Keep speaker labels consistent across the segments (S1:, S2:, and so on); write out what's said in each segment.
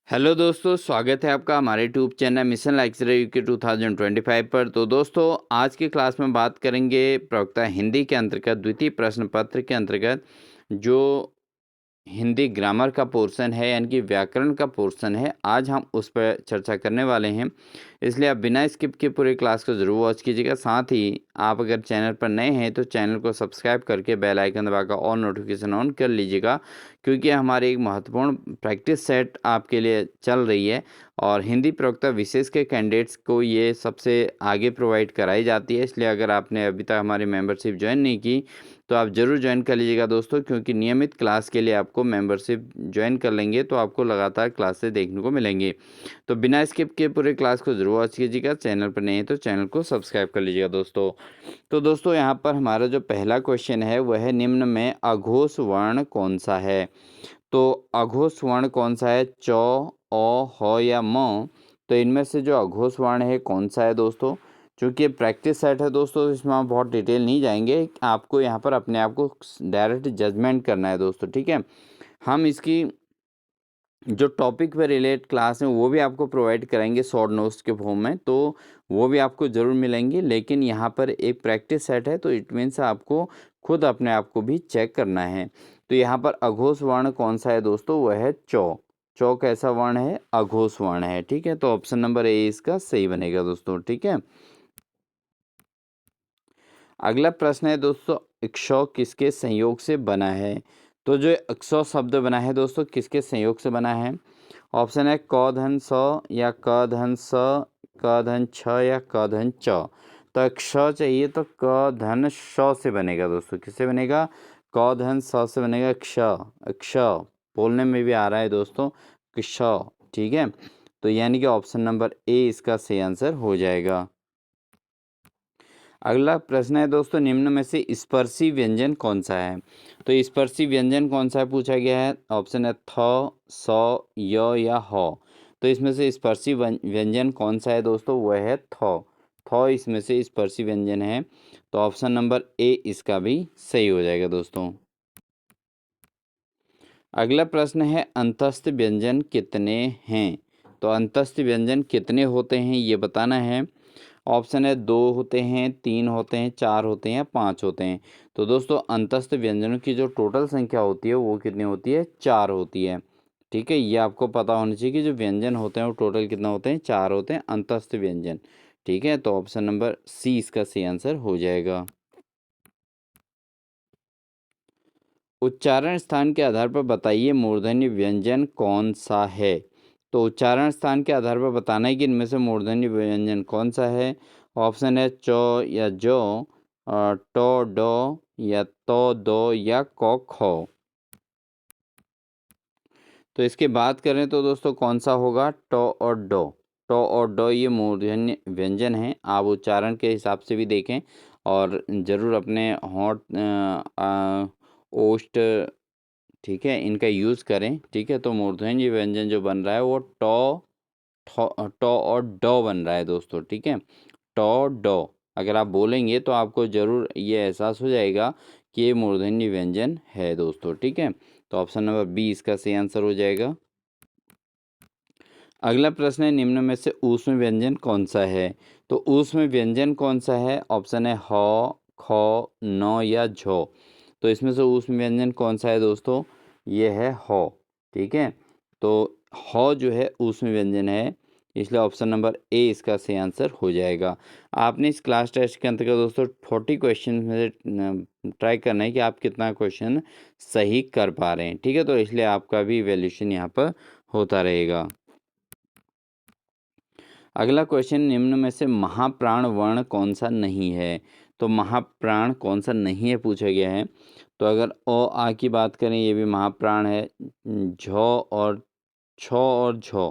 S1: Hello दोस्तों, स्वागत है आपका हमारे YouTube channel mission lecturer UK 2025 पर। तो दोस्तों, आज की क्लास में बात करेंगे प्रवक्ता हिंदी के अंतर्गत द्वितीय प्रश्न पत्र के अंतर्गत जो हिंदी ग्रामर का पोर्शन है, यानी कि व्याकरण का पोर्शन है। आज हम उस पर चर्चा करने वाले हैं, इसलिए आप बिना स्किप के पूरे क्लास को ज़रूर वॉच कीजिएगा। साथ ही आप अगर चैनल पर नए हैं तो चैनल को सब्सक्राइब करके बेल आइकन दबाकर ऑल नोटिफिकेशन ऑन कर लीजिएगा, क्योंकि हमारी एक महत्वपूर्ण प्रैक्टिस सेट आपके लिए चल रही है और हिंदी प्रवक्ता विशेष के कैंडिडेट्स को ये सबसे आगे प्रोवाइड कराई जाती है। इसलिए अगर आपने अभी तक हमारी मेंबरशिप ज्वाइन नहीं की तो आप ज़रूर ज्वाइन कर लीजिएगा दोस्तों, क्योंकि नियमित क्लास के लिए आपको मेंबरशिप ज्वाइन कर लेंगे तो आपको लगातार क्लासेस देखने को मिलेंगी। तो बिना स्किप के पूरे क्लास को ज़रूर वॉच कीजिएगा। चैनल पर नहीं है तो चैनल को सब्सक्राइब कर लीजिएगा दोस्तों। तो दोस्तों, यहाँ पर हमारा जो पहला क्वेश्चन है वह है, निम्न में अघोष वर्ण कौन सा है? तो अघोष वर्ण कौन सा है? चौ, औ, ह या म? तो इनमें से जो अघोष वर्ण है कौन सा है दोस्तों? चूँकि ये प्रैक्टिस सेट है दोस्तों, तो इसमें हम बहुत डिटेल नहीं जाएंगे। आपको यहाँ पर अपने आप को डायरेक्ट जजमेंट करना है दोस्तों, ठीक है। हम इसकी जो टॉपिक पे रिलेट क्लास है वो भी आपको प्रोवाइड कराएंगे शॉर्ट नोट्स के फॉर्म में, तो वो भी आपको ज़रूर मिलेंगी। लेकिन यहाँ पर एक प्रैक्टिस सेट है, तो इट मीन्स आपको खुद अपने आप को भी चेक करना है। तो यहाँ पर अघोष वर्ण कौन सा है दोस्तों? वह है चौ। चौ कैसा वर्ण है? अघोष वर्ण है, ठीक है। तो ऑप्शन नंबर ए इसका सही बनेगा दोस्तों, ठीक है। अगला प्रश्न है दोस्तों, इक्सौ किसके संयोग से बना है? तो जो इक्सौ शब्द बना है दोस्तों, किसके संयोग से बना है? ऑप्शन है क धन स या क धन स, क धन छ या क धन च। तो क्ष चाहिए तो क धन श से बनेगा दोस्तों। किससे बनेगा? क धन स से बनेगा क्ष। क्ष बोलने में भी आ रहा है दोस्तों, क्ष, ठीक है। तो यानी कि ऑप्शन नंबर ए इसका सही आंसर हो जाएगा। अगला प्रश्न है दोस्तों, निम्न में से स्पर्शी व्यंजन कौन सा है? तो स्पर्शी व्यंजन कौन सा है पूछा गया है। ऑप्शन है थ, स, य या ह। तो इसमें से स्पर्शी व्यंजन कौन सा है दोस्तों? वह है थ। थ इसमें से स्पर्शी व्यंजन है, तो ऑप्शन नंबर ए इसका भी सही हो जाएगा दोस्तों। अगला प्रश्न है, अंतस्थ व्यंजन कितने हैं? तो अंतस्थ व्यंजन कितने होते हैं ये बताना है। ऑप्शन है 2 होते हैं, 3 होते हैं, 4 होते हैं या 5 होते हैं। तो दोस्तों, अंतस्थ व्यंजनों की जो टोटल संख्या होती है वो कितनी होती है? 4 होती है, ठीक है। ये आपको पता होना चाहिए कि जो व्यंजन होते हैं वो टोटल कितना होते हैं? 4 होते हैं अंतस्थ व्यंजन, ठीक है। तो ऑप्शन नंबर सी इसका सही आंसर हो जाएगा। उच्चारण स्थान के आधार पर बताइए मूर्धन्य व्यंजन कौन सा है? तो उच्चारण स्थान के आधार पर बताना है कि इनमें से मूर्धन्य व्यंजन कौन सा है। ऑप्शन है चौ या जो, टो डो या तो दो या को खो। तो इसकी बात करें तो दोस्तों कौन सा होगा? टो और डो। टो और डो ये मूर्धन्य व्यंजन हैं। आप उच्चारण के हिसाब से भी देखें और ज़रूर अपने होंठ, ओष्ठ, ठीक है, इनका यूज़ करें, ठीक है। तो मूर्धन्य व्यंजन जो बन रहा है वो टो, टो और डो बन रहा है दोस्तों, ठीक है। टो डो अगर आप बोलेंगे तो आपको ज़रूर ये एहसास हो जाएगा कि ये मूर्धन्य व्यंजन है दोस्तों, ठीक है। तो ऑप्शन नंबर बी इसका सही आंसर हो जाएगा। अगला प्रश्न है, निम्न में से ऊष्म व्यंजन कौन सा है? तो ऊष्म व्यंजन कौन सा है? ऑप्शन है ह, ख, न या झ। तो इसमें से ऊष्म व्यंजन कौन सा है दोस्तों? ये है ह, ठीक है। तो ह जो है ऊष्म व्यंजन है, इसलिए ऑप्शन नंबर ए इसका सही आंसर हो जाएगा। आपने इस क्लास टेस्ट के अंतर्गत दोस्तों 40 क्वेश्चन में से ट्राई करना है कि आप कितना क्वेश्चन सही कर पा रहे हैं, ठीक है। तो इसलिए आपका भी वैल्यूएशन यहाँ पर होता रहेगा। अगला क्वेश्चन, निम्न में से महाप्राण वर्ण कौन सा नहीं है? तो महाप्राण कौन सा नहीं है पूछा गया है। तो अगर ओ आ की बात करें, ये भी महाप्राण है। झ और छ और झ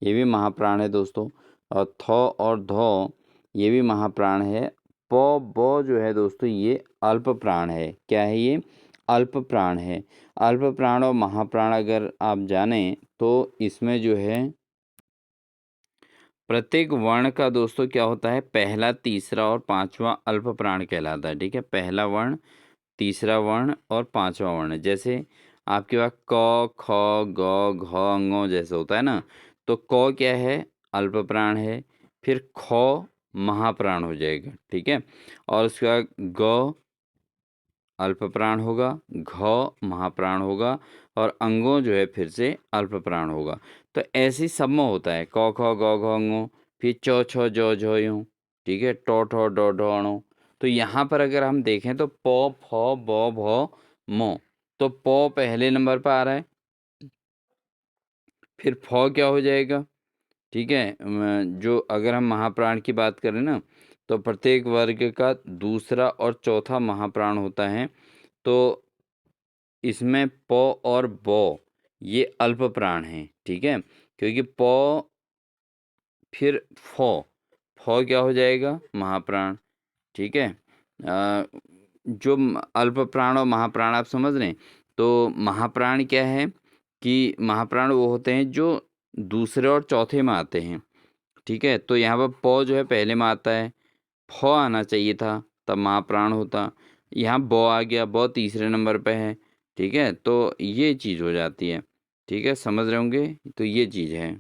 S1: ये भी महाप्राण है दोस्तों। और थ और ध ये भी महाप्राण है। प ब जो है दोस्तों ये अल्प प्राण है। क्या है ये? अल्प प्राण है। अल्प प्राण और महाप्राण अगर आप जानें तो इसमें जो है प्रत्येक वर्ण का दोस्तों क्या होता है? पहला, तीसरा और पांचवा अल्प प्राण कहलाता है, ठीक है। पहला वर्ण, तीसरा वर्ण और पांचवा वर्ण। जैसे आपके पास क, ख, ग, घ, ङ जैसे होता है ना, तो क क्या है, अल्प प्राण है, फिर ख महाप्राण हो जाएगा, ठीक है, और उसके बाद ग अल्प प्राण होगा, घ महाप्राण होगा, और अंगों जो है फिर से अल्प प्राण होगा। तो ऐसे ही सब में होता है, क ख ग घ ङ, फिर च छ ज झ यूँ, ठीक है, ट ठ ड ढ ण। तो यहाँ पर अगर हम देखें तो प फ ब भ म, तो प पहले नंबर पर आ रहा है, फिर फ क्या हो जाएगा, ठीक है, जो अगर हम महाप्राण की बात करें ना, तो प्रत्येक वर्ग का दूसरा और चौथा महाप्राण होता है। तो इसमें प और ब ये अल्प प्राण हैं, ठीक है, क्योंकि प फिर फ, फ क्या हो जाएगा, महाप्राण, ठीक है। जो अल्प प्राण और महाप्राण आप समझ रहे हैं, तो महाप्राण क्या है कि महाप्राण वो होते हैं जो दूसरे और चौथे में आते हैं, ठीक है। तो यहाँ पर प जो है पहले में आता है, फ आना चाहिए था तब महाप्राण होता, यहाँ ब आ गया, ब तीसरे नंबर पे है, ठीक है। तो ये चीज़ हो जाती है, ठीक है, समझ रहे होंगे, तो ये चीज़ है।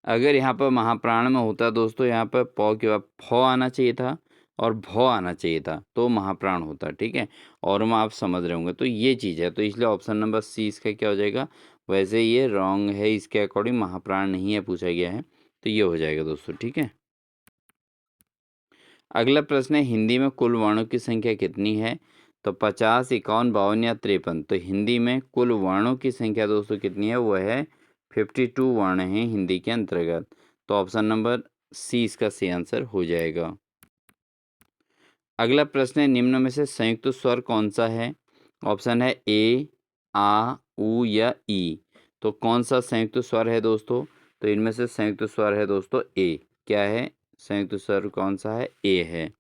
S1: अगर यहाँ पर महाप्राण में होता दोस्तों, यहाँ पर प के बाद फ आना चाहिए था और भ आना चाहिए था, तो महाप्राण होता, ठीक है, और में आप समझ रहे होंगे। तो ये चीज़ है, तो इसलिए ऑप्शन नंबर सी इसका क्या हो जाएगा, वैसे ये रॉन्ग है, इसके अकॉर्डिंग महाप्राण नहीं है पूछा गया है, तो ये हो जाएगा दोस्तों, ठीक है। अगला प्रश्न है, हिंदी में कुल वर्णों की संख्या कितनी है, तो 50, 51, 52 या 53। तो हिंदी में कुल वर्णों की संख्या दोस्तों कितनी है, वो है 52 वर्ण हैं हिंदी के अंतर्गत। तो ऑप्शन नंबर सी इसका सही आंसर हो जाएगा। अगला प्रश्न है, निम्न में से संयुक्त स्वर कौन सा है, ऑप्शन है ए, आ, उ या ई। तो कौन सा संयुक्त स्वर है दोस्तों, तो इनमें से संयुक्त स्वर है दोस्तों ए। क्या है संयुक्त स्वर, कौन सा है, ए है।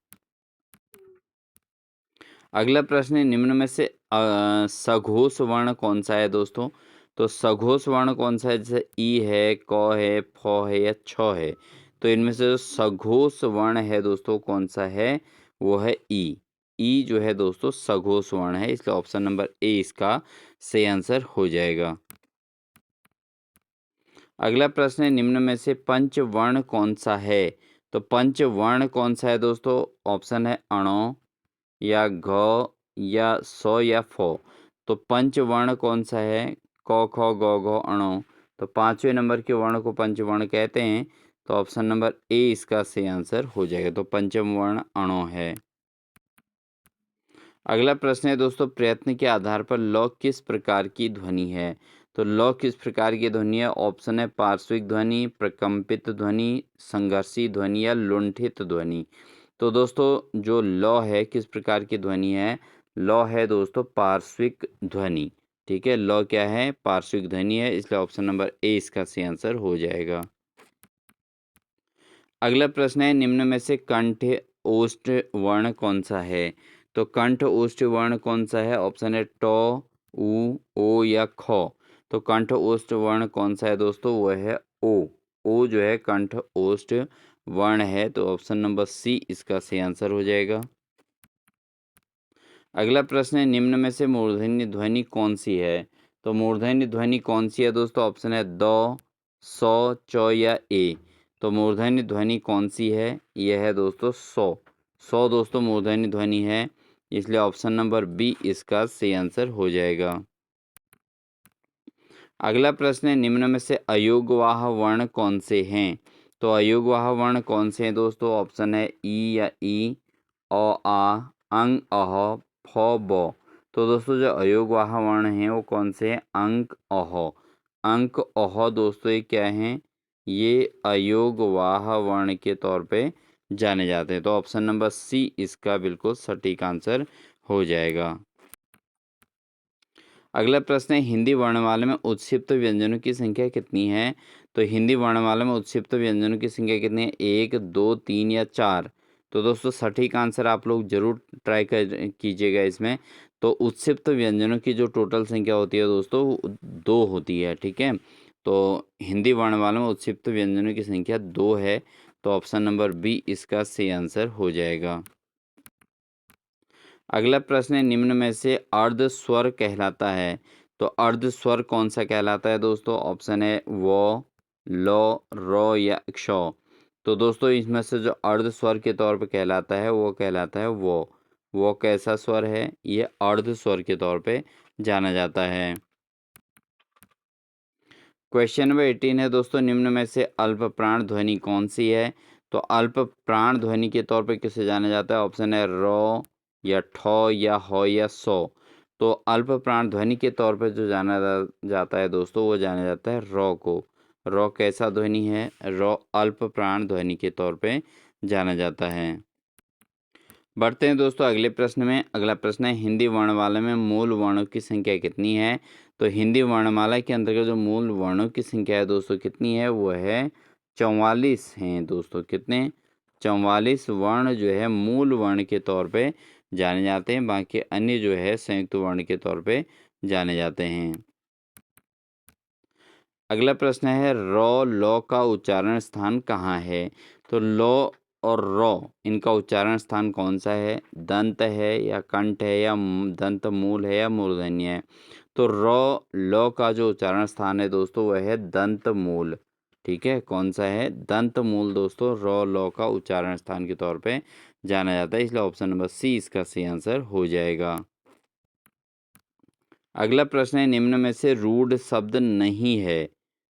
S1: अगला प्रश्न है, निम्न में से सघोष वर्ण कौन सा है दोस्तों, तो सघोष वर्ण कौन सा है, जैसे ई है, क है, फ है या छ है। तो इनमें से जो सघोष वर्ण है दोस्तों कौन सा है, वो है ई। ई जो है दोस्तों सघोष वर्ण है, इसलिए ऑप्शन नंबर ए इसका सही आंसर हो जाएगा। अगला प्रश्न है, निम्न में से पंच वर्ण कौन सा है, तो पंच वर्ण कौन सा है दोस्तों, ऑप्शन है अणो या घ या स या फ। तो पंचवर्ण कौन सा है, क ख ग घ अणो। तो पांचवें नंबर के वर्ण को पंचवर्ण कहते हैं, तो ऑप्शन नंबर ए इसका सही आंसर हो जाएगा। तो पंचम वर्ण अणो है। अगला प्रश्न है दोस्तों, प्रयत्न के आधार पर लौ किस प्रकार की ध्वनि है, तो लौ किस प्रकार की ध्वनि है, ऑप्शन है पार्श्विक ध्वनि, प्रकंपित ध्वनि, संघर्षी ध्वनि या लुंठित ध्वनि। तो दोस्तों जो लौ है किस प्रकार की ध्वनि है, लौ है दोस्तों पार्श्विक ध्वनि, ठीक है, लौ क्या है, पार्श्विक ध्वनि है, इसलिए ऑप्शन नंबर ए इसका सही आंसर हो जाएगा। अगला प्रश्न है, निम्न में से कंठ ओष्ठ वर्ण कौन सा है, तो कंठ ओष्ठ वर्ण कौन सा है, ऑप्शन है ट, उ, ओ या ख। तो कंठ ओष्ठ वर्ण कौन सा है दोस्तों, वह है ओ। ओ जो है कंठ ओष्ठ वर्ण है, तो ऑप्शन नंबर सी इसका सही आंसर हो जाएगा। अगला प्रश्न है, निम्न में से मूर्धन्य ध्वनि कौन सी है, तो मूर्धन्य ध्वनि कौन सी है दोस्तों, ऑप्शन है द, सौ, च या ए। तो मूर्धन्य ध्वनि कौन सी है, यह है दोस्तों सौ। सौ दोस्तों मूर्धन्य ध्वनि है, इसलिए ऑप्शन नंबर बी इसका सही आंसर हो जाएगा। अगला प्रश्न है, निम्न में से अयोगवाह वर्ण कौन से हैं, तो अयोगवाह वर्ण कौन से हैं दोस्तों, ऑप्शन है ई या ई, अ आ, अंग अह, फ ब। तो दोस्तों जो अयोगवाह वर्ण हैं वो कौन से हैं, अंक अह। अंक अह दोस्तों ये क्या हैं, ये अयोगवाह वर्ण के तौर पे जाने जाते हैं। तो ऑप्शन नंबर सी इसका बिल्कुल सटीक आंसर हो जाएगा। अगला प्रश्न है, हिंदी वर्णमाला में उत्क्षिप्त व्यंजनों की संख्या कितनी है, तो हिंदी वर्णमाला में उत्क्षिप्त व्यंजनों की संख्या कितनी है, 1, 2, 3 या 4। तो दोस्तों सटीक आंसर आप लोग जरूर ट्राई कर कीजिएगा इसमें। तो उत्क्षिप्त व्यंजनों की जो टोटल संख्या होती है दोस्तों वो 2 होती है, ठीक है। तो हिंदी वर्णमाला में उत्क्षिप्त व्यंजनों की संख्या 2 है, तो ऑप्शन नंबर बी इसका सही आंसर हो जाएगा। अगला प्रश्न है, निम्न में से अर्ध स्वर कहलाता है। तो अर्ध स्वर कौन सा कहलाता है दोस्तों? ऑप्शन है वो, लो, रो या क्ष। तो दोस्तों इसमें से जो अर्ध स्वर के तौर पे कहलाता है वो कहलाता है वो। वो कैसा स्वर है? ये अर्ध स्वर के तौर पे जाना जाता है। क्वेश्चन नंबर 18 है दोस्तों, निम्न में से अल्प प्राण ध्वनि कौन सी है? तो अल्प प्राण ध्वनि के तौर पे किसे जाना जाता है? ऑप्शन है रो या ठो या हो या सो। तो अल्प प्राण ध्वनि के तौर पे जो जाना जाता है दोस्तों, वो जाना जाता है रो को। रो कैसा ध्वनि है? रो अल्प प्राण ध्वनि के तौर पे जाना जाता है। बढ़ते हैं दोस्तों अगले प्रश्न में। अगला प्रश्न है, हिंदी वर्णमाला में मूल वर्णों की संख्या कितनी है? तो हिंदी वर्णमाला के अंतर्गत जो मूल वर्णों की संख्या है दोस्तों कितनी है? वो है 44 हैं दोस्तों। कितने? 44 वर्ण जो है मूल वर्ण के तौर पे जाने जाते हैं। बाकी अन्य जो है संयुक्त वर्ण के तौर पे जाने जाते हैं। अगला प्रश्न है, रो लो का उच्चारण स्थान कहाँ है? तो लो और रो इनका उच्चारण स्थान कौन सा है? दंत है या कंठ है या दंत मूल है या मूर्धन्य है? तो रो लो का जो उच्चारण स्थान है दोस्तों वह है दंत मूल। ठीक है, कौन सा है? दंत मूल दोस्तों रो लो का उच्चारण स्थान के तौर पे जाना जाता है। इसलिए ऑप्शन नंबर सी इसका सही आंसर हो जाएगा। अगला प्रश्न है, निम्न में से रूढ़ शब्द नहीं है।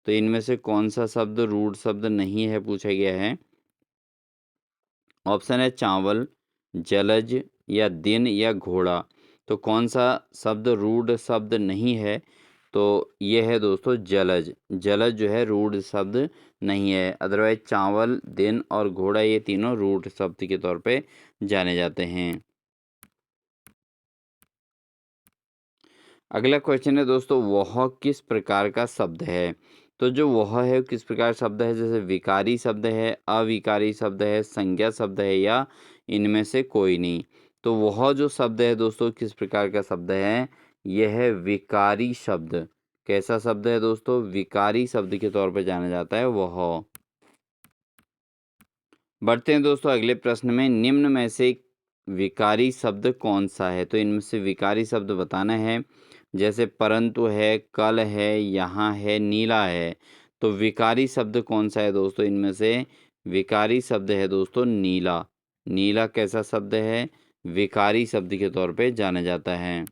S1: तो इनमें से कौन सा शब्द रूढ़ शब्द नहीं है पूछा गया है। ऑप्शन है चावल, जलज या दिन या घोड़ा। तो कौन सा शब्द रूढ़ शब्द नहीं है? तो ये है दोस्तों जलज। जलज जो है रूढ़ शब्द नहीं है। अदरवाइज चावल, दिन और घोड़ा ये तीनों रूढ़ शब्द के तौर पे जाने जाते हैं। अगला क्वेश्चन है दोस्तों, वह किस प्रकार का शब्द है? तो जो वह है किस प्रकार शब्द है? जैसे विकारी शब्द है, अविकारी शब्द है, संज्ञा शब्द है या इनमें से कोई नहीं। तो वह जो शब्द है दोस्तों किस प्रकार का शब्द है? यह है विकारी शब्द। कैसा शब्द है दोस्तों? विकारी शब्द के तौर पर जाना जाता है वह। बढ़ते हैं दोस्तों अगले प्रश्न में। निम्न में से विकारी शब्द कौन सा है? तो इनमें से विकारी शब्द बताना है। जैसे परंतु है, कल है, यहाँ है, नीला है। तो विकारी शब्द कौन सा है दोस्तों? इनमें से विकारी शब्द है दोस्तों नीला। नीला कैसा शब्द है? विकारी शब्द के तौर पे जाना जाता है।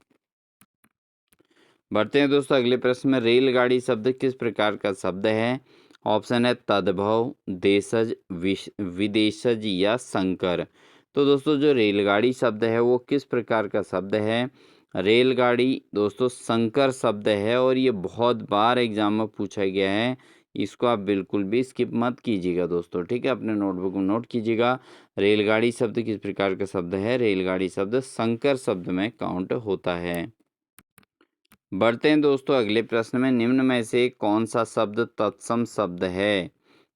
S1: बढ़ते हैं दोस्तों अगले प्रश्न में। रेलगाड़ी शब्द किस प्रकार का शब्द है? ऑप्शन है तद्भव, देशज, विदेशज या संकर। तो दोस्तों जो रेलगाड़ी शब्द है वो किस प्रकार का शब्द है? रेलगाड़ी दोस्तों संकर शब्द है और ये बहुत बार एग्जाम में पूछा गया है। इसको आप बिल्कुल भी स्किप मत कीजिएगा दोस्तों। ठीक है, अपने नोटबुक में नोट कीजिएगा। रेलगाड़ी शब्द किस प्रकार का शब्द है? रेलगाड़ी शब्द संकर शब्द में काउंट होता है। बढ़ते हैं दोस्तों अगले प्रश्न में। निम्न में से कौन सा शब्द तत्सम शब्द है?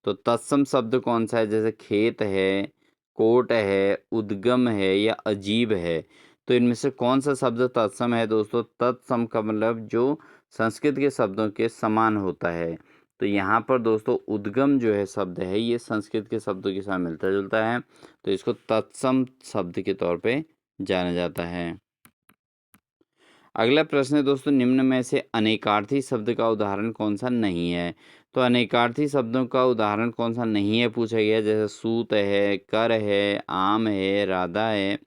S1: तो तत्सम शब्द कौन सा है? जैसे खेत है, कोट है, उद्गम है या अजीब है। तो इनमें से कौन सा शब्द तत्सम है दोस्तों? तत्सम का मतलब जो संस्कृत के शब्दों के समान होता है। तो यहाँ पर दोस्तों उद्गम जो है शब्द है ये संस्कृत के शब्दों के साथ मिलता जुलता है। तो इसको तत्सम शब्द के तौर पे जाना जाता है। अगला प्रश्न है दोस्तों, निम्न में से अनेकार्थी शब्द का उदाहरण कौन सा नहीं है? तो अनेकार्थी शब्दों का उदाहरण कौन सा नहीं है पूछा गया है। जैसे सूत है, कर है, आम है, राधा है।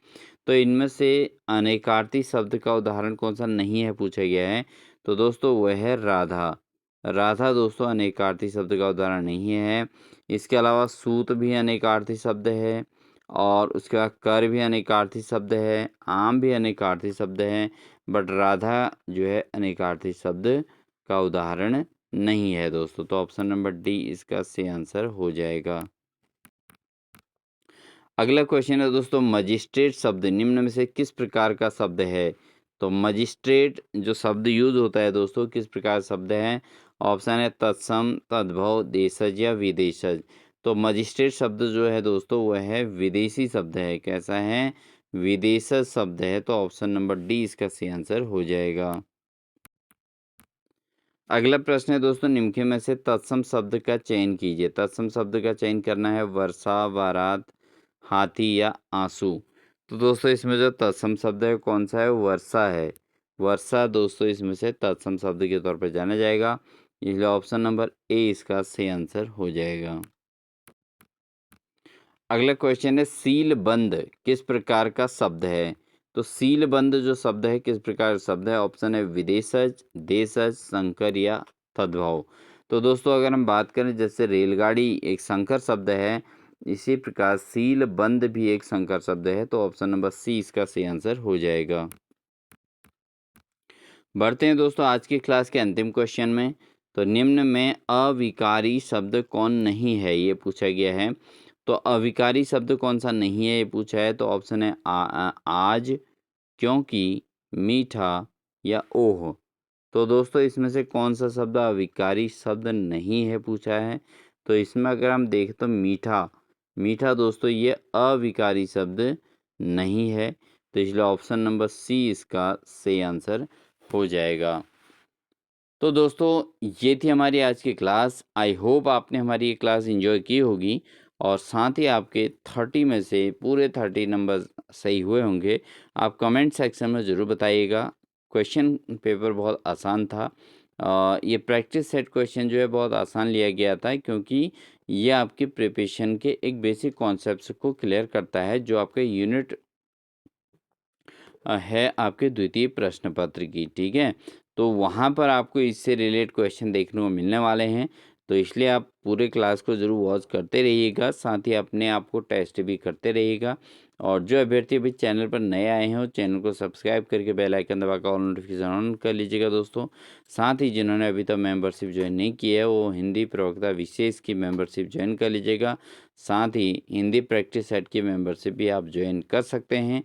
S1: तो इनमें से अनेकार्थी शब्द का उदाहरण कौन सा नहीं है पूछा गया है। तो दोस्तों वह है राधा। राधा दोस्तों अनेकार्थी शब्द का उदाहरण नहीं है। इसके अलावा सूत भी अनेकार्थी शब्द है और उसके बाद कर भी अनेकार्थी शब्द है, आम भी अनेकार्थी शब्द है। बट राधा जो है अनेकार्थी शब्द का उदाहरण नहीं है दोस्तों। तो ऑप्शन नंबर डी इसका सही आंसर हो जाएगा। अगला क्वेश्चन है दोस्तों, मजिस्ट्रेट शब्द निम्न में से किस प्रकार का शब्द है? तो मजिस्ट्रेट जो शब्द यूज होता है दोस्तों किस प्रकार शब्द है? ऑप्शन है तत्सम, तद्भव, देशज या विदेशज। तो मजिस्ट्रेट शब्द जो है दोस्तों वह है विदेशी शब्द है। कैसा है? विदेशज शब्द है। तो ऑप्शन नंबर डी इसका सही आंसर हो जाएगा। अगला प्रश्न है दोस्तों, निम्न में से तत्सम शब्द का चयन कीजिए। तत्सम शब्द का चयन करना है वर्षा, बारात, हाथी या आंसू। तो दोस्तों इसमें जो तत्सम शब्द है कौन सा है, वर्षा है। वर्षा दोस्तों इसमें से तत्सम शब्द के तौर पर जाना जाएगा, इसलिए ऑप्शन नंबर ए इसका सही आंसर हो जाएगा। अगला क्वेश्चन है, सीलबंद किस प्रकार का शब्द है। तो सीलबंद जो शब्द है किस प्रकार का शब्द है, ऑप्शन है विदेशज, देशज, संकर या तद्भव। तो दोस्तों अगर हम बात करें जैसे रेलगाड़ी एक संकर शब्द है, इसी प्रकार सीलबंद भी एक संकर शब्द है, तो ऑप्शन नंबर सी इसका सही आंसर हो जाएगा। बढ़ते हैं दोस्तों आज की क्लास के अंतिम क्वेश्चन में। तो निम्न में अविकारी शब्द कौन नहीं है, ये पूछा गया है। तो अविकारी शब्द कौन सा नहीं है ये पूछा है, तो ऑप्शन है आज, क्योंकि, मीठा या ओह। तो दोस्तों इसमें से कौन सा शब्द अविकारी शब्द नहीं है पूछा है। तो इसमें अगर हम देखें तो मीठा, मीठा दोस्तों ये अविकारी शब्द नहीं है, तो इसलिए ऑप्शन नंबर सी इसका सही आंसर हो जाएगा। तो दोस्तों ये थी हमारी आज की क्लास। आई होप आपने हमारी ये क्लास एंजॉय की होगी और साथ ही आपके 30 में से पूरे 30 नंबर सही हुए होंगे। आप कमेंट सेक्शन में ज़रूर बताइएगा। क्वेश्चन पेपर बहुत आसान था। ये प्रैक्टिस सेट क्वेश्चन जो है बहुत आसान लिया गया था, क्योंकि ये आपके प्रिपरेशन के एक बेसिक कॉन्सेप्ट्स को क्लियर करता है, जो आपके यूनिट है आपके द्वितीय प्रश्न पत्र की। ठीक है, तो वहाँ पर आपको इससे रिलेटेड क्वेश्चन देखने को मिलने वाले हैं, तो इसलिए आप पूरे क्लास को ज़रूर वॉच करते रहिएगा, साथ ही अपने आप को टेस्ट भी करते रहिएगा। और जो अभ्यर्थी अभी चैनल पर नए आए हैं वो चैनल को सब्सक्राइब करके बेल आइकन दबाकर ऑल नोटिफिकेशन ऑन कर लीजिएगा दोस्तों। साथ ही जिन्होंने अभी तक मेंबरशिप ज्वाइन नहीं की है वो हिंदी प्रवक्ता विशेष की मेंबरशिप ज्वाइन कर लीजिएगा। साथ ही हिंदी प्रैक्टिस सेट की मेंबरशिप भी आप ज्वाइन कर सकते हैं।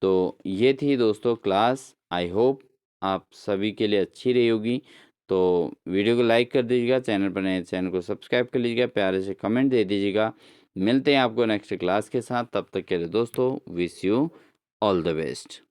S1: तो ये थी दोस्तों क्लास। आई होप आप सभी के लिए अच्छी रही होगी। तो वीडियो को लाइक कर दीजिएगा, चैनल पर नए चैनल को सब्सक्राइब कर लीजिएगा, प्यारे से कमेंट दे दीजिएगा। मिलते हैं आपको नेक्स्ट क्लास के साथ, तब तक के लिए दोस्तों wish you all the best.